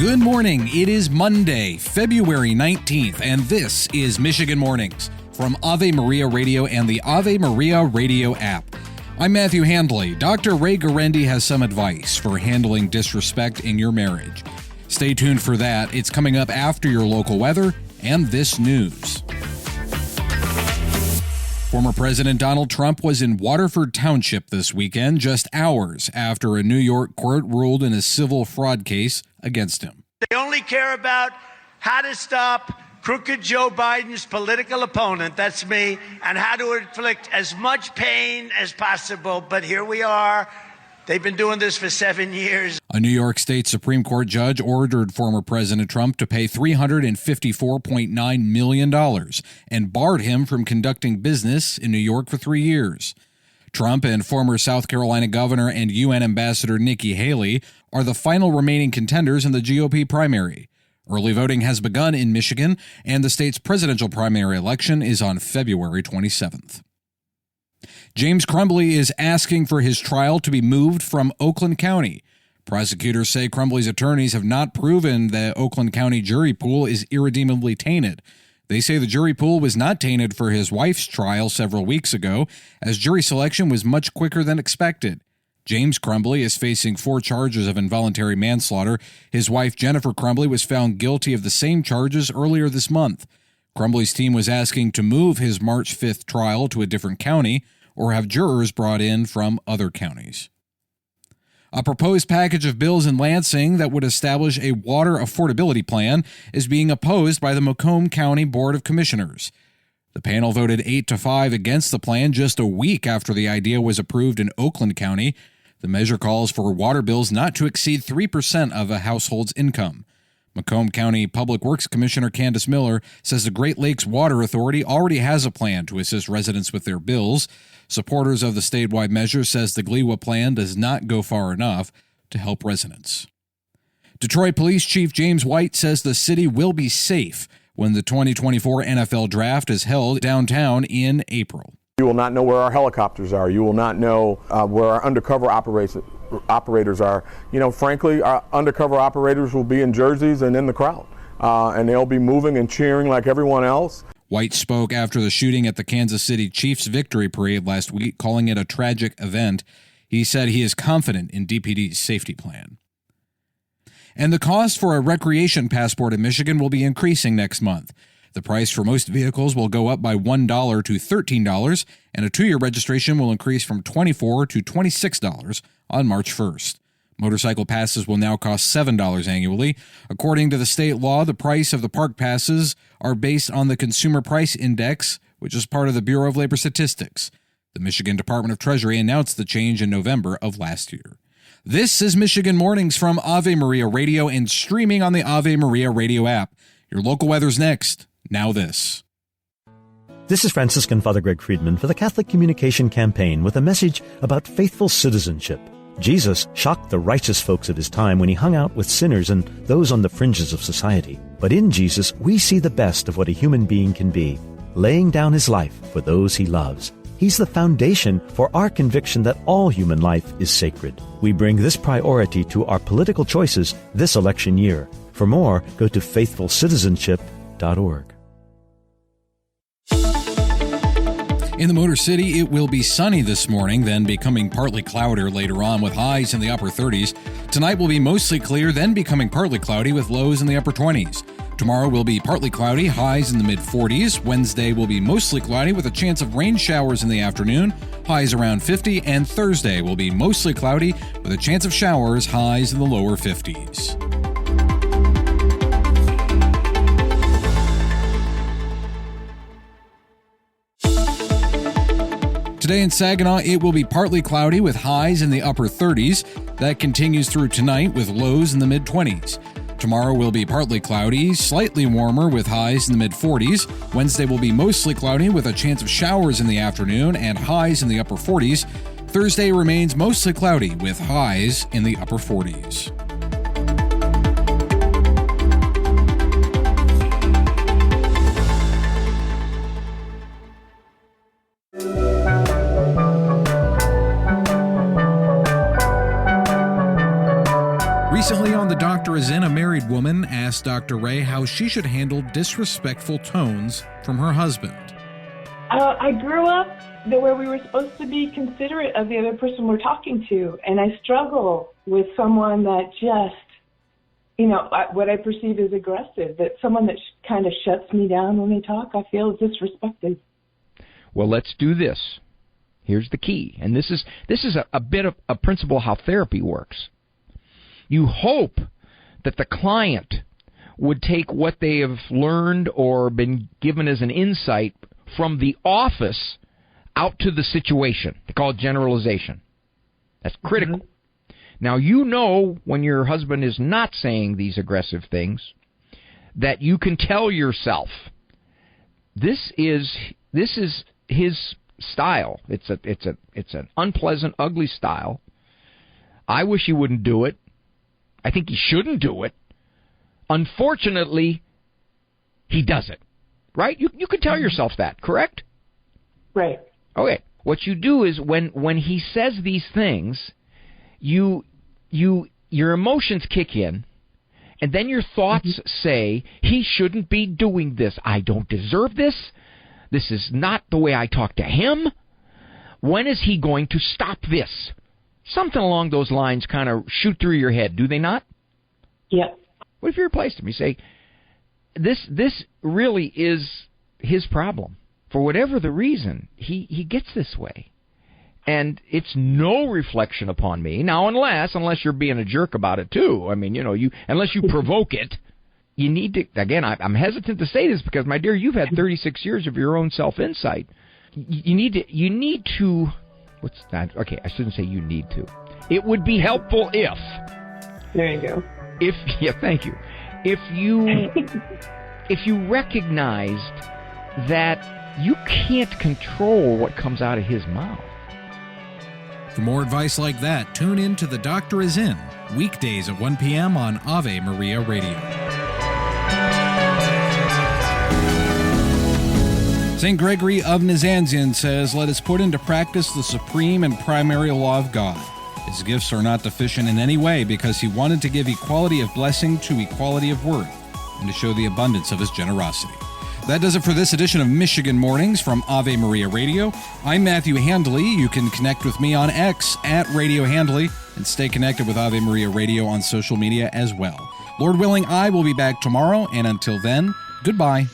Good morning. It is Monday, February 19th, and this is Michigan Mornings from Ave Maria Radio and the Ave Maria Radio app. I'm Matthew Handley. Dr. Ray Guarendi has some advice for handling disrespect in your marriage. Stay tuned for that. It's coming up after your local weather and this news. Former President Donald Trump was in Waterford Township this weekend, just hours after a New York court ruled in a civil fraud case against him. They only care about how to stop crooked Joe Biden's political opponent, that's me, and how to inflict as much pain as possible. But here we are. They've been doing this for 7 years. A New York State Supreme Court judge ordered former President Trump to pay $354.9 million and barred him from conducting business in New York for 3 years. Trump and former South Carolina Governor and UN Ambassador Nikki Haley are the final remaining contenders in the GOP primary. Early voting has begun in Michigan, and the state's presidential primary election is on February 27th. James Crumbley is asking for his trial to be moved from Oakland County. Prosecutors say Crumbley's attorneys have not proven the Oakland County jury pool is irredeemably tainted. They say the jury pool was not tainted for his wife's trial several weeks ago, as jury selection was much quicker than expected. James Crumbley is facing 4 charges of involuntary manslaughter. His wife, Jennifer Crumbley, was found guilty of the same charges earlier this month. Crumbley's team was asking to move his March 5th trial to a different county or have jurors brought in from other counties. A proposed package of bills in Lansing that would establish a water affordability plan is being opposed by the Macomb County Board of Commissioners. The panel voted 8-5 against the plan just a week after the idea was approved in Oakland County. The measure calls for water bills not to exceed 3% of a household's income. Macomb County Public Works Commissioner Candace Miller says the Great Lakes Water Authority already has a plan to assist residents with their bills. Supporters of the statewide measure says the GLEWA plan does not go far enough to help residents. Detroit Police Chief James White says the city will be safe when the 2024 NFL Draft is held downtown in April. You will not know where our helicopters are. You will not know where our undercover operators are. Frankly, our undercover operators will be in jerseys and in the crowd, and they'll be moving and cheering like everyone else. White spoke after the shooting at the Kansas City Chiefs victory parade last week, calling it a tragic event. He said he is confident in DPD's safety plan. And the cost for a recreation passport in Michigan will be increasing next month. The price for most vehicles will go up by $1 to $13, and a 2-year registration will increase from $24 to $26 on March 1st. Motorcycle passes will now cost $7 annually. According to the state law, the price of the park passes are based on the Consumer Price Index, which is part of the Bureau of Labor Statistics. The Michigan Department of Treasury announced the change in November of last year. This is Michigan Mornings from Ave Maria Radio and streaming on the Ave Maria Radio app. Your local weather's next. Now this. This is Franciscan Father Greg Friedman for the Catholic Communication Campaign with a message about faithful citizenship. Jesus shocked the righteous folks of his time when he hung out with sinners and those on the fringes of society. But in Jesus, we see the best of what a human being can be, laying down his life for those he loves. He's the foundation for our conviction that all human life is sacred. We bring this priority to our political choices this election year. For more, go to faithfulcitizenship.org. In the Motor City, it will be sunny this morning, then becoming partly cloudier later on with highs in the upper 30s. Tonight will be mostly clear, then becoming partly cloudy with lows in the upper 20s. Tomorrow will be partly cloudy, highs in the mid-40s. Wednesday will be mostly cloudy with a chance of rain showers in the afternoon, highs around 50. And Thursday will be mostly cloudy with a chance of showers, highs in the lower 50s. Today in Saginaw, it will be partly cloudy with highs in the upper 30s. That continues through tonight with lows in the mid-20s. Tomorrow will be partly cloudy, slightly warmer with highs in the mid-40s. Wednesday will be mostly cloudy with a chance of showers in the afternoon and highs in the upper 40s. Thursday remains mostly cloudy with highs in the upper 40s. Recently on The Doctor Is In, married woman asked Dr. Ray how she should handle disrespectful tones from her husband. I grew up where we were supposed to be considerate of the other person we're talking to, and I struggle with someone that just, what I perceive as aggressive, that someone that kind of shuts me down when they talk, I feel disrespected. Well, let's do this. Here's the key, and this is a bit of a principle how therapy works. You hope that the client would take what they have learned or been given as an insight from the office out to the situation. They call it generalization. That's critical. Mm-hmm. Now, when your husband is not saying these aggressive things, that you can tell yourself, this is his style. It's an unpleasant, ugly style. I wish he wouldn't do it. I think he shouldn't do it. Unfortunately, he does it. Right? You could tell yourself that, correct? Right. Okay. What you do is when he says these things, your emotions kick in, and then your thoughts say, he shouldn't be doing this. I don't deserve this. This is not the way I talk to him. When is he going to stop this? Something along those lines kind of shoot through your head, do they not? Yeah. What if you replaced him? You say, this really is his problem. For whatever the reason, he gets this way. And it's no reflection upon me. Now, unless you're being a jerk about it, too. I mean, unless you provoke it, you need to, again, I'm hesitant to say this because, my dear, you've had 36 years of your own self-insight. You need to, what's that? Okay, I shouldn't say you need to. It would be helpful if. There you go. Thank you. If you recognized that you can't control what comes out of his mouth. For more advice like that, tune in to The Doctor Is In, weekdays at 1 p.m. on Ave Maria Radio. St. Gregory of Nazianzen says, "Let us put into practice the supreme and primary law of God. His gifts are not deficient in any way because he wanted to give equality of blessing to equality of worth and to show the abundance of his generosity." That does it for this edition of Michigan Mornings from Ave Maria Radio. I'm Matthew Handley. You can connect with me on X at Radio Handley and stay connected with Ave Maria Radio on social media as well. Lord willing, I will be back tomorrow, and until then, goodbye.